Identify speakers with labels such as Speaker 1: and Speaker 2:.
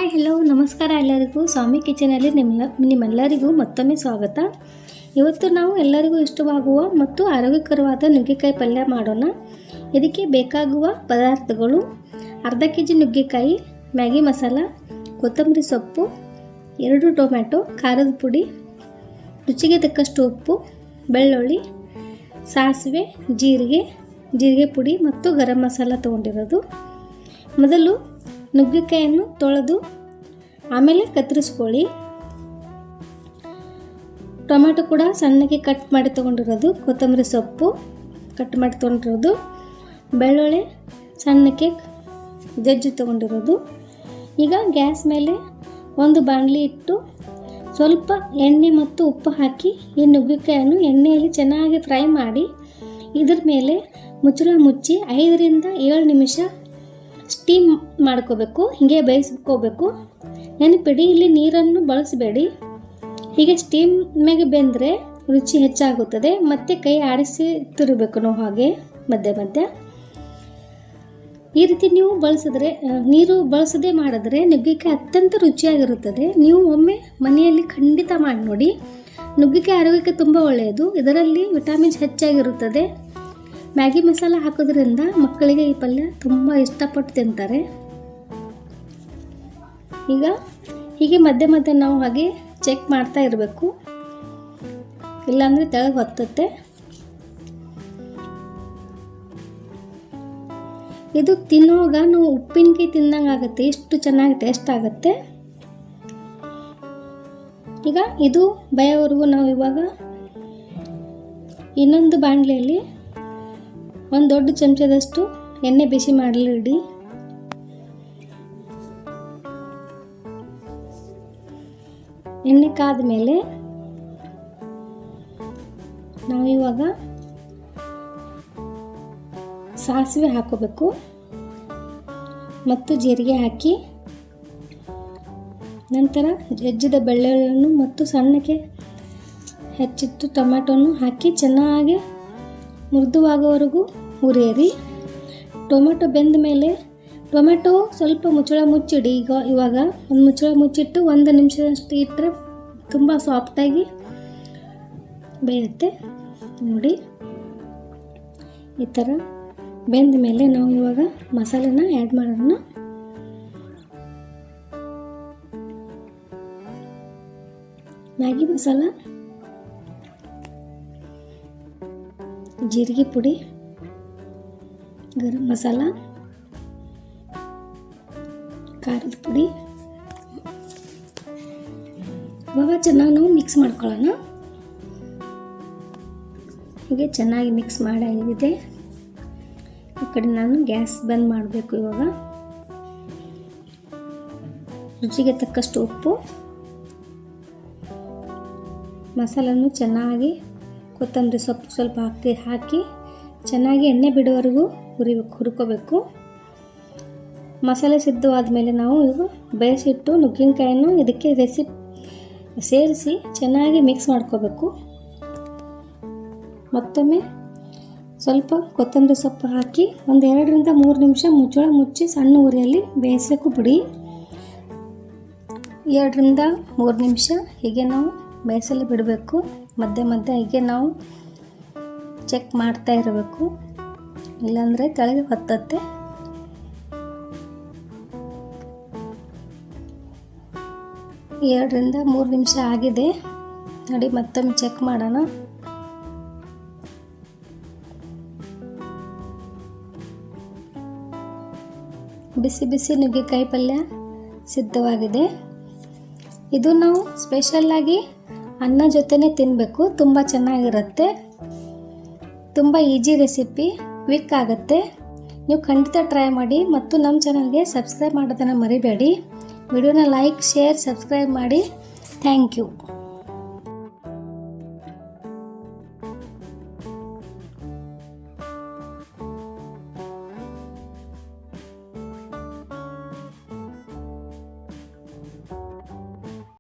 Speaker 1: Hi hello ನಮಸ್ಕಾರ ಎಲ್ಲರಿಗೂ ಸ್ವಾಮಿ ಕಿಚನಲ್ಲಿ ನಿಮ್ಮೆಲ್ಲರಿಗೂ ಮತ್ತೊಮ್ಮೆ ಸ್ವಾಗತ. ಇವತ್ತು ನಾವು ಎಲ್ಲರಿಗೂ ಇಷ್ಟವಾಗುವ ಮತ್ತು ಆರೋಗ್ಯಕರವಾದ ನುಗ್ಗೆಕಾಯಿ ಪಲ್ಯ ಮಾಡೋಣ. ಇದಕ್ಕೆ ಬೇಕಾಗುವ ಪದಾರ್ಥಗಳು: ಅರ್ಧ ಕೆಜಿ ನುಗ್ಗೆಕಾಯಿ, ಮ್ಯಾಗಿ ಮಸಾಲ, ಕೊತ್ತಂಬರಿ ಸೊಪ್ಪು, 2 ಟೊಮ್ಯಾಟೊ, ಖಾರದ ಪುಡಿ, ರುಚಿಗೆ ತಕ್ಕಷ್ಟು ಉಪ್ಪು, ಬೆಳ್ಳುಳ್ಳಿ, ಸಾಸಿವೆ, ಜೀರಿಗೆ ಪುಡಿ ಮತ್ತು ಗರಂ ಮಸಾಲ ತೊಗೊಂಡಿರೋದು. ಮೊದಲು ನುಗ್ಗೆಕಾಯಿಯನ್ನು ತೊಳೆದು ಆಮೇಲೆ ಕತ್ತರಿಸ್ಕೊಳ್ಳಿ. ಟೊಮೆಟೊ ಕೂಡ ಸಣ್ಣಗೆ ಕಟ್ ಮಾಡಿ ತೊಗೊಂಡಿರೋದು, ಕೊತ್ತಂಬರಿ ಸೊಪ್ಪು ಕಟ್ ಮಾಡಿ ತೊಗೊಂಡಿರೋದು, ಬೆಳ್ಳುಳ್ಳಿ ಸಣ್ಣಕ್ಕೆ ಜಜ್ಜಿ ತೊಗೊಂಡಿರೋದು. ಈಗ ಗ್ಯಾಸ್ ಮೇಲೆ ಒಂದು ಬಾಣಲಿ ಇಟ್ಟು ಸ್ವಲ್ಪ ಎಣ್ಣೆ ಮತ್ತು ಉಪ್ಪು ಹಾಕಿ ಈ ನುಗ್ಗೆಕಾಯನ್ನು ಎಣ್ಣೆಯಲ್ಲಿ ಚೆನ್ನಾಗಿ ಫ್ರೈ ಮಾಡಿ ಇದ್ರ ಮೇಲೆ ಮುಚ್ಚಳ ಮುಚ್ಚಿ 5 ರಿಂದ 7 ನಿಮಿಷ ಸ್ಟೀಮ್ ಮಾಡ್ಕೋಬೇಕು. ಹೀಗೆ ಬೇಯಿಸ್ಕೋಬೇಕು. ನೆನಪಿಡಿ, ಇಲ್ಲಿ ನೀರನ್ನು ಬಳಸಬೇಡಿ. ಹೀಗೆ ಸ್ಟೀಮ್ ಮೇಲೆ ಬೆಂದರೆ ರುಚಿ ಹೆಚ್ಚಾಗುತ್ತದೆ. ಮತ್ತು ಕೈ ಆಡಿಸಿ ತಿರುಗಬೇಕು ನಾವು ಹಾಗೆ ಮಧ್ಯೆ. ಈ ರೀತಿ ನೀವು ನೀರು ಬಳಸದೆ ಮಾಡಿದ್ರೆ ನುಗ್ಗೆಕಾಯಿ ಅತ್ಯಂತ ರುಚಿಯಾಗಿರುತ್ತದೆ. ನೀವು ಒಮ್ಮೆ ಮನೆಯಲ್ಲಿ ಖಂಡಿತ ಮಾಡಿ ನೋಡಿ. ನುಗ್ಗೆಕಾಯಿ ಆರೋಗ್ಯಕ್ಕೆ ತುಂಬ ಒಳ್ಳೆಯದು. ಇದರಲ್ಲಿ ವಿಟಮಿನ್ಸ್ ಹೆಚ್ಚಾಗಿರುತ್ತದೆ. ಮ್ಯಾಗಿ ಮಸಾಲ ಹಾಕೋದ್ರಿಂದ ಮಕ್ಕಳಿಗೆ ಈ ಪಲ್ಯ ತುಂಬ ಇಷ್ಟಪಟ್ಟು ತಿಂತಾರೆ. ಈಗ ಹೀಗೆ ಮಧ್ಯೆ ನಾವು ಹಾಗೆ ಚೆಕ್ ಮಾಡ್ತಾ ಇರಬೇಕು, ಇಲ್ಲಾಂದರೆ ತೆಳಗೆ ಹೊತ್ತುತ್ತೆ. ಇದು ತಿನ್ನುವಾಗ ನಾವು ಉಪ್ಪಿನಕಾಯಿ ತಿಂದಂಗೆ ಆಗುತ್ತೆ, ಎಷ್ಟು ಚೆನ್ನಾಗಿ ಟೇಸ್ಟ್ ಆಗುತ್ತೆ. ಈಗ ಇದು ಬೇಯೋವರೆಗೂ ನಾವು ಇವಾಗ ಇನ್ನೊಂದು ಬಾಣಲೆಯಲ್ಲಿ ಒಂದು ದೊಡ್ಡ ಚಮಚದಷ್ಟು ಎಣ್ಣೆ ಬಿಸಿ ಮಾಡಲು ಇಡಿ. ಎಣ್ಣೆ ಕಾದ ಮೇಲೆ ನಾವು ಇವಾಗ ಸಾಸಿವೆ ಹಾಕೋಬೇಕು ಮತ್ತು ಜೀರಿಗೆ ಹಾಕಿ, ನಂತರ ಜಜ್ಜಿದ ಬೆಳ್ಳುಳ್ಳಿಯನ್ನು ಮತ್ತು ಸಣ್ಣಕ್ಕೆ ಹೆಚ್ಚಿಟ್ಟು ಟೊಮ್ಯಾಟೊನ್ನು ಹಾಕಿ ಚೆನ್ನಾಗಿ ಮೃದುವಾಗೋವರೆಗೂ ಹುರಿಯಿರಿ. ಟೊಮೆಟೊ ಬೆಂದ ಮೇಲೆ ಟೊಮೆಟೊ ಸ್ವಲ್ಪ ಮುಚ್ಚಳ ಮುಚ್ಚಿಡಿ. ಇವಾಗ ಒಂದು ಮುಚ್ಚಳ ಮುಚ್ಚಿಟ್ಟು 1 ನಿಮಿಷದಷ್ಟು ಇಟ್ಟರೆ ತುಂಬ ಸಾಫ್ಟಾಗಿ ಬೇಯುತ್ತೆ. ನೋಡಿ, ಈ ಥರ ಬೆಂದ ಮೇಲೆ ನಾವು ಇವಾಗ ಮಸಾಲೆನ ಆ್ಯಡ್ ಮಾಡೋಣ. ಮ್ಯಾಗಿ ಮಸಾಲ, ಜೀರಿಗೆ ಪುಡಿ, ಗರಂ ಮಸಾಲ, ಖಾರದ ಪುಡಿ. ಇವಾಗ ಚೆನ್ನಾಗಿ ನಾವು ಮಿಕ್ಸ್ ಮಾಡ್ಕೊಳ್ಳೋಣ. ಹೀಗೆ ಚೆನ್ನಾಗಿ ಮಿಕ್ಸ್ ಮಾಡಾಗಿದೆ. ಈ ಕಡೆ ನಾನು ಗ್ಯಾಸ್ ಬಂದ್ ಮಾಡಬೇಕು. ಇವಾಗ ರುಚಿಗೆ ತಕ್ಕಷ್ಟು ಉಪ್ಪು, ಮಸಾಲನ್ನು ಚೆನ್ನಾಗಿ ಕೊತ್ತಂಬರಿ ಸೊಪ್ಪು ಸ್ವಲ್ಪ ಹಾಕಿ ಚೆನ್ನಾಗಿ ಎಣ್ಣೆ ಬಿಡುವವರೆಗೂ ಹುರ್ಕೋಬೇಕು. ಮಸಾಲೆ ಸಿದ್ಧವಾದ ಮೇಲೆ ನಾವು ಈಗ ಬೇಯಿಸಿಟ್ಟು ನುಗ್ಗೆಕಾಯನ್ನು ಇದಕ್ಕೆ ಸೇರಿಸಿ ಚೆನ್ನಾಗಿ ಮಿಕ್ಸ್ ಮಾಡ್ಕೋಬೇಕು. ಮತ್ತೊಮ್ಮೆ ಸ್ವಲ್ಪ ಕೊತ್ತಂಬರಿ ಸೊಪ್ಪು ಹಾಕಿ ಒಂದು 2 ರಿಂದ 3 ನಿಮಿಷ ಮುಚ್ಚಳ ಮುಚ್ಚಿ ಸಣ್ಣ ಉರಿಯಲ್ಲಿ ಬೇಯಿಸಬೇಕು ಬಿಡಿ. 2 ರಿಂದ 3 ನಿಮಿಷ ಹೀಗೆ ನಾವು ಬೇಯಿಸಲು ಬಿಡಬೇಕು. ಮಧ್ಯೆ ಹೀಗೆ ನಾವು ಚೆಕ್ ಮಾಡ್ತಾ ಇರಬೇಕು, ಇಲ್ಲಾಂದರೆ ಕೆಳಗೆ ಹೊತ್ತತ್ತೆ. ಎರಡರಿಂದ 3 ನಿಮಿಷ ಆಗಿದೆ ನೋಡಿ. ಮತ್ತೊಮ್ಮೆ ಚೆಕ್ ಮಾಡೋಣ. ಬಿಸಿ ನುಗ್ಗೆಕಾಯಿ ಪಲ್ಯ ಸಿದ್ಧವಾಗಿದೆ. ಇದು ನಾವು ಸ್ಪೆಷಲ್ಲಾಗಿ ಅನ್ನ ಜೊತೆನೇ ತಿನ್ನಬೇಕು. ತುಂಬ ಚೆನ್ನಾಗಿರುತ್ತೆ. ತುಂಬ ಈಜಿ ರೆಸಿಪಿ, ಕ್ವಿಕ್ ಆಗುತ್ತೆ. ನೀವು ಖಂಡಿತ ಟ್ರೈ ಮಾಡಿ ಮತ್ತು ನಮ್ಮ ಚಾನಲ್ಗೆ ಸಬ್ಸ್ಕ್ರೈಬ್ ಮಾಡೋದನ್ನು ಮರಿಬೇಡಿ. ವಿಡಿಯೋನ ಲೈಕ್, ಶೇರ್, ಸಬ್ಸ್ಕ್ರೈಬ್ ಮಾಡಿ. Thank you.